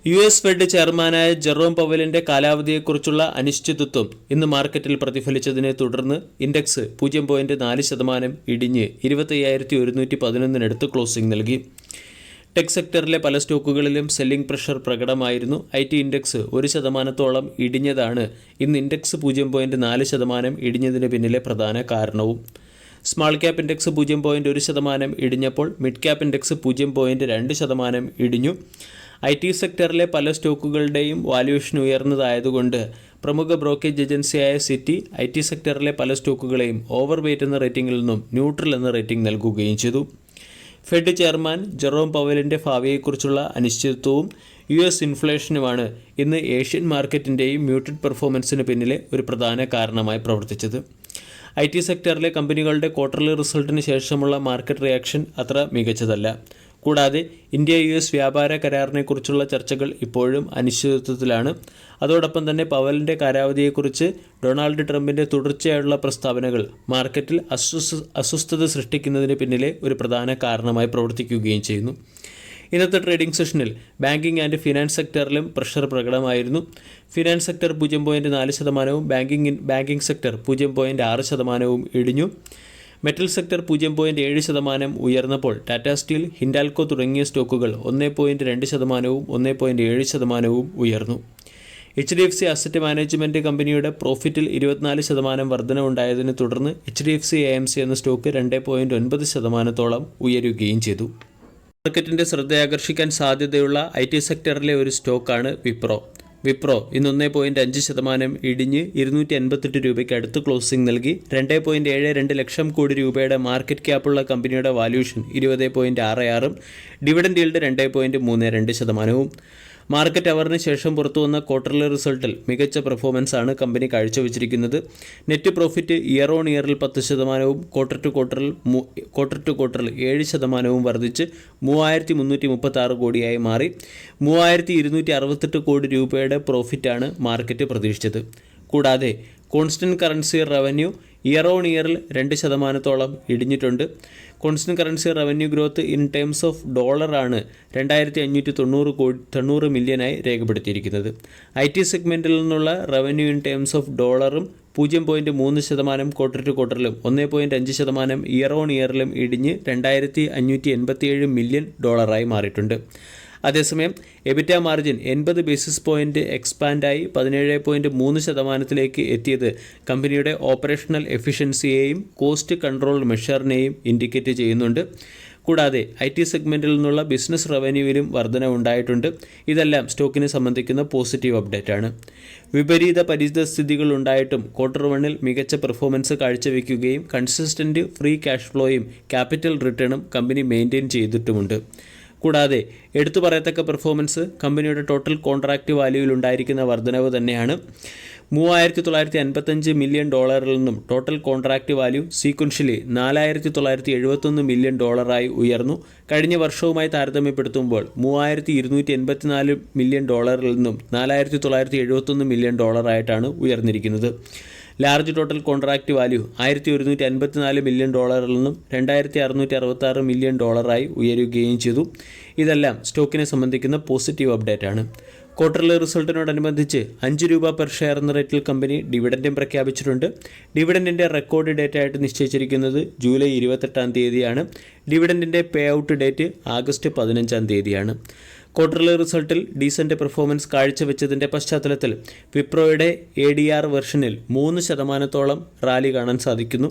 US fed ചെയർമാനായ Jerome പവലിന്റെ കാലാവധിയെക്കുറിച്ചുള്ള അനിശ്ചിതത്വം ഇന്ന് മാർക്കറ്റിൽ പ്രതിഫലിച്ചതിനെ തുടർന്ന് ഇൻഡെക്സ് 0.4% ഇടിഞ്ഞ് 25,111 ക്ലോസിംഗ് നൽകി. ടെക് സെക്ടറിലെ പല സ്റ്റോക്കുകളിലും സെല്ലിംഗ് പ്രഷർ പ്രകടമായിരുന്നു. IT ഇൻഡെക്സ് 1% ഇടിഞ്ഞതാണ് ഇന്ന് ഇൻഡെക്സ് 0.4% ഇടിഞ്ഞതിന് പിന്നിലെ പ്രധാന കാരണവും. സ്മാൾ ക്യാപ് ഇൻഡെക്സ് 0.1% ഇടിഞ്ഞപ്പോൾ മിഡ് ക്യാപ് ഇൻഡെക്സ് 0.2% ഇടിഞ്ഞു. IT സെക്ടറിലെ പല സ്റ്റോക്കുകളുടെയും വാല്യുവേഷൻ ഉയർന്നതായതുകൊണ്ട് പ്രമുഖ ബ്രോക്കേജ് ഏജൻസിയായ സിറ്റി IT സെക്ടറിലെ പല സ്റ്റോക്കുകളെയും ഓവർ വെയ്റ്റ് എന്ന റേറ്റിംഗിൽ നിന്നും ന്യൂട്രൽ എന്ന റേറ്റിംഗ് നൽകുകയും ചെയ്തു. ഫെഡ് ചെയർമാൻ ജെറോം പവലിൻ്റെ ഭാവിയെക്കുറിച്ചുള്ള അനിശ്ചിതത്വവും US ഇൻഫ്ലേഷനുമാണ് ഇന്ന് ഏഷ്യൻ മാർക്കറ്റിൻ്റെയും മ്യൂട്ടഡ് പെർഫോമൻസിന് പിന്നിലെ ഒരു പ്രധാന കാരണമായി പ്രവർത്തിച്ചത്. IT സെക്ടറിലെ കമ്പനികളുടെ ക്വാർട്ടർലി റിസൾട്ടിന് ശേഷമുള്ള മാർക്കറ്റ് റിയാക്ഷൻ അത്ര മികച്ചതല്ല. കൂടാതെ ഇന്ത്യ-US വ്യാപാര കരാറിനെക്കുറിച്ചുള്ള ചർച്ചകൾ ഇപ്പോഴും അനിശ്ചിതത്വത്തിലാണ്. അതോടൊപ്പം തന്നെ പവലിൻ്റെ കാലാവധിയെക്കുറിച്ച് ഡൊണാൾഡ് ട്രംപിൻ്റെ തുടർച്ചയായുള്ള പ്രസ്താവനകൾ മാർക്കറ്റിൽ അസ്വസ്ഥത സൃഷ്ടിക്കുന്നതിന് പിന്നിലെ ഒരു പ്രധാന കാരണമായി പ്രവർത്തിക്കുകയും ചെയ്യുന്നു. ഇന്നത്തെ ട്രേഡിംഗ് സെഷനിൽ ബാങ്കിംഗ് ആൻഡ് ഫിനാൻസ് സെക്ടറിലും പ്രഷർ പ്രകടമായിരുന്നു. ഫിനാൻസ് സെക്ടർ 0.4%, ബാങ്കിംഗ് സെക്ടർ 0.6% ഇടിഞ്ഞു. മെറ്റൽ സെക്ടർ 0.7% ഉയർന്നപ്പോൾ ടാറ്റ സ്റ്റീൽ, ഹിൻഡാൽകോ തുടങ്ങിയ സ്റ്റോക്കുകൾ 1.2%, 1.7% ഉയർന്നു. HDFC അസറ്റ് മാനേജ്മെൻറ്റ് കമ്പനിയുടെ പ്രോഫിറ്റിൽ 24% വർധനവുണ്ടായതിനെ തുടർന്ന് HDFC AMC എന്ന സ്റ്റോക്ക് 2.9% ഉയരുകയും ചെയ്തു. മാർക്കറ്റിൻ്റെ ശ്രദ്ധയാകർഷിക്കാൻ സാധ്യതയുള്ള IT സെക്ടറിലെ ഒരു സ്റ്റോക്കാണ് വിപ്രോ ഇന്ന് 1.5% ഇടിഞ്ഞ് 258 രൂപയ്ക്ക് അടുത്ത് ക്ലോസിംഗ് നൽകി. 2.72 ലക്ഷം കോടി രൂപയുടെ മാർക്കറ്റ് ക്യാപ്പുള്ള കമ്പനിയുടെ വാല്യൂഷൻ 20.66, ഡിവിഡൻഡ് ഈൽഡ് 2.32%. മാർക്കറ്റ് അവറിന് ശേഷം പുറത്തുവന്ന ക്വാർട്ടർലി റിസൾട്ടിൽ മികച്ച പെർഫോമൻസാണ് കമ്പനി കാഴ്ചവെച്ചിരിക്കുന്നത്. നെറ്റ് പ്രോഫിറ്റ് ഇയർ ഓൺ ഇയറിൽ 10%, ക്വാർട്ടർ ടു ക്വാർട്ടറിൽ 7% വർദ്ധിച്ച് 3,336 കോടിയായി മാറി. 3,268 കോടി രൂപയുടെ പ്രോഫിറ്റാണ് മാർക്കറ്റ് പ്രതീക്ഷിച്ചത്. കൂടാതെ constant currency revenue year on ഇയറിൽ 2% ഇടിഞ്ഞിട്ടുണ്ട്. Constant currency revenue growth in terms of ഡോളറാണ് 2,590 മില്യനായി രേഖപ്പെടുത്തിയിരിക്കുന്നത്. IT സെഗ്മെൻറ്റിൽ നിന്നുള്ള റവന്യൂ ഇൻ ടേംസ് ഓഫ് ഡോളറും 0.3% ക്വാർട്ടർ ടു ക്വാർട്ടറിലും 1.5% ഇയർ ഓൺ ഇയറിലും ഇടിഞ്ഞ് $2,587 മില്യൺ മാറിയിട്ടുണ്ട്. അതേസമയം എബിറ്റ മാർജിൻ 80 ബേസിസ് പോയിൻറ്റ് എക്സ്പാൻഡായി 17.3% എത്തിയത് കമ്പനിയുടെ ഓപ്പറേഷണൽ എഫിഷ്യൻസിയെയും കോസ്റ്റ് കൺട്രോൾ മെഷറിനെയും ഇൻഡിക്കേറ്റ് ചെയ്യുന്നുണ്ട്. കൂടാതെ IT സെഗ്മെൻറ്റിൽ നിന്നുള്ള ബിസിനസ് റവന്യൂവിലും വർധനവുണ്ടായിട്ടുണ്ട്. ഇതെല്ലാം സ്റ്റോക്കിനെ സംബന്ധിക്കുന്ന പോസിറ്റീവ് അപ്ഡേറ്റാണ്. വിപരീത പരിതസ്ഥിതികൾ ഉണ്ടായിട്ടും ക്വാർട്ടർ 1 മികച്ച പെർഫോമൻസ് കാഴ്ചവെക്കുകയും കൺസിസ്റ്റൻറ്റ് ഫ്രീ ക്യാഷ് ഫ്ലോയും ക്യാപിറ്റൽ റിട്ടേണും കമ്പനി മെയിൻറ്റെയിൻ ചെയ്തിട്ടുമുണ്ട്. കൂടാതെ എടുത്തു പറയത്തക്ക പെർഫോമൻസ് കമ്പനിയുടെ ടോട്ടൽ കോൺട്രാക്റ്റ് വാല്യൂവിൽ ഉണ്ടായിരിക്കുന്ന വർധനവ് തന്നെയാണ്. $3,955 മില്യൺ നിന്നും total contract value sequentially $4,971 million ഉയർന്നു. കഴിഞ്ഞ വർഷവുമായി താരതമ്യപ്പെടുത്തുമ്പോൾ $3,284 മില്യൺ നിന്നും $4,971 മില്യൺ ആയിട്ടാണ് ഉയർന്നിരിക്കുന്നത്. Large total contract value $1,154 million നിന്നും $2,666 മില്യൺ ഉയരുകയും ചെയ്തു. ഇതെല്ലാം സ്റ്റോക്കിനെ സംബന്ധിക്കുന്ന പോസിറ്റീവ് അപ്ഡേറ്റാണ്. ക്വാർട്ടർലി റിസൾട്ടിനോടനുബന്ധിച്ച് 5 രൂപ പെർ ഷെയർ എന്ന റേറ്റിൽ കമ്പനി ഡിവിഡൻഡും പ്രഖ്യാപിച്ചിട്ടുണ്ട്. ഡിവിഡൻഡിൻ്റെ റെക്കോർഡ് ഡേറ്റ് ആയിട്ട് നിശ്ചയിച്ചിരിക്കുന്നത് ജൂലൈ 28 ഡിവിഡൻഡിൻ്റെ pay out date August 15 quarterly റിസൾട്ടിൽ ഡീസൻ്റ് പെർഫോമൻസ് കാഴ്ചവെച്ചതിൻ്റെ പശ്ചാത്തലത്തിൽ വിപ്രോയുടെ ADR വെർഷനിൽ 3% റാലി കാണാൻ സാധിക്കുന്നു.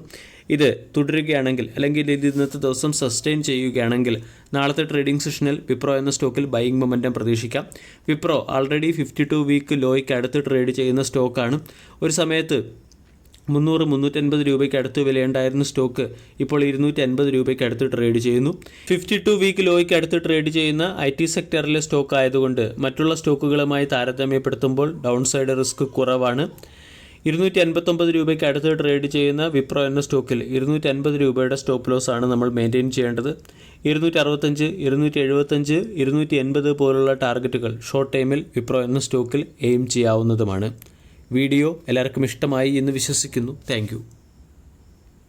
ഇത് തുടരുകയാണെങ്കിൽ അല്ലെങ്കിൽ ഇത് ഇന്നത്തെ ദിവസം സസ്റ്റെയിൻ ചെയ്യുകയാണെങ്കിൽ നാളത്തെ ട്രേഡിംഗ് സെഷനിൽ വിപ്രോ എന്ന സ്റ്റോക്കിൽ ബൈയിങ് മൊമെൻറ്റം പ്രതീക്ഷിക്കാം. വിപ്രോ ആൾറെഡി 52 വീക്ക് ലോയ്ക്ക് അടുത്ത് ട്രേഡ് ചെയ്യുന്ന സ്റ്റോക്കാണ്. ഒരു സമയത്ത് 300-350 രൂപയ്ക്ക് അടുത്ത് വിലയുണ്ടായിരുന്ന സ്റ്റോക്ക് ഇപ്പോൾ 250 രൂപയ്ക്ക് അടുത്ത് ട്രേഡ് ചെയ്യുന്നു. 52 വീക്ക് ലോയ്ക്ക് അടുത്ത് ട്രേഡ് ചെയ്യുന്ന IT സെക്ടറിലെ സ്റ്റോക്ക് ആയതുകൊണ്ട് മറ്റുള്ള സ്റ്റോക്കുകളുമായി താരതമ്യപ്പെടുത്തുമ്പോൾ ഡൗൺ സൈഡ് റിസ്ക് കുറവാണ്. 259 രൂപയ്ക്ക് അടുത്ത് ട്രേഡ് ചെയ്യുന്ന വിപ്രോ എന്ന സ്റ്റോക്കിൽ 250 രൂപയുടെ സ്റ്റോപ്പ് ലോസ് ആണ് നമ്മൾ മെയിൻറ്റെയിൻ ചെയ്യേണ്ടത്. 265, 275, 280 പോലുള്ള ടാർഗറ്റുകൾ ഷോർട്ട് ടൈമിൽ വിപ്രോ എന്ന സ്റ്റോക്കിൽ എയിം ചെയ്യാവുന്നതുമാണ്. വീഡിയോ എല്ലാവർക്കും ഇഷ്ടമായി എന്ന് വിശ്വസിക്കുന്നു. താങ്ക്